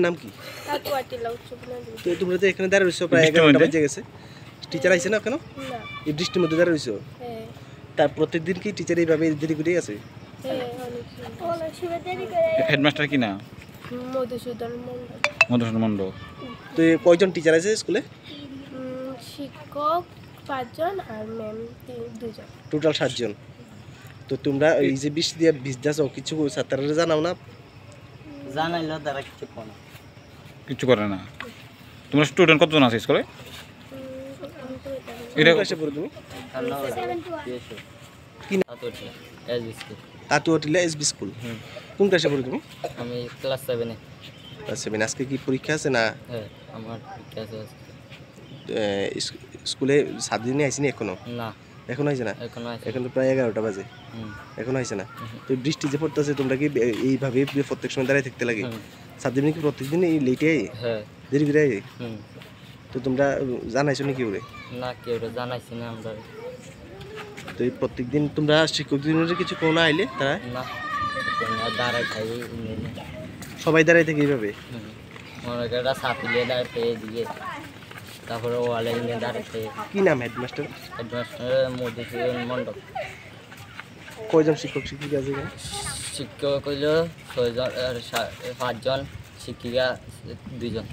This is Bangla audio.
নাম কি? তো তোমরা তো এখানে দাঁড়িয়ে রয়েছো প্রায় 11টা বেজে গেছে, টিচার আইছে না কেন? এই বৃষ্টির মধ্যে দাঁড়িয়ে রয়েছো? তার প্রত্যেকদিন কি টিচার এইভাবে দেরি করে আছে? হেডমাস্টার কি না? মধুসূদন মণ্ডল। তো কয়জন টিচার আছে স্কুলে? শিক্ষক 5 জন আর ম্যাম 2 জন, টোটাল 7 জন। তো তোমরা এই যে বৃষ্টি দিয়ে ভিজতেছো, কিছু ছাত্ররা জানাও না? জানাইলো তারা কিছু করে না। তোমরা স্টুডেন্ট কতজন আছে স্কুলে? এটা ক্লাসে পড়ো তুমি? কি নাম? আতুয়াটিলা এসবি স্কুল। কোন ক্লাসে পড়ো তুমি? আমি ক্লাস 7 এ। ক্লাস 7। আজকে কি পরীক্ষা আছে না? হ্যাঁ, আমার পরীক্ষা আছে। স্কুলে 7 দিনই আইসিনি এখনো? না, এখন আইছে না? এখন তো প্রায় 11টা বাজে, এখন আইছে না। তো বৃষ্টি যে পড়তেছে, তোমরা কি এইভাবে প্রত্যেক সময় দাঁড়ায় থাকতে লাগে? 7 দিন কি প্রত্যেকদিন এই লেটে আই? হ্যাঁ, দেরি করে আই? তো তোমরা জানাইছো নাকি ওরে? না, কেউ জানাইছি না আমরা। তো এই প্রত্যেকদিন তোমরা শিক্ষক দিনের কিছু কোনো আইলে তারা না, দাঁড়ায় খাই সবাই দাঁড়ায় থাকে এইভাবে? মনে করে সাপিলে দাঁড়াতে দিয়ে, তারপরে ওয়ালে নিয়ে দাঁড়াতে। কি নাম হেডমাস্টার? হেডমাস্টার মধুসূদন মণ্ডল। কয়জন শিক্ষক শিক্ষিকা আছে এখানে? শিক্ষক হইল 6 জন, 5 জন, শিক্ষিকা 2 জন।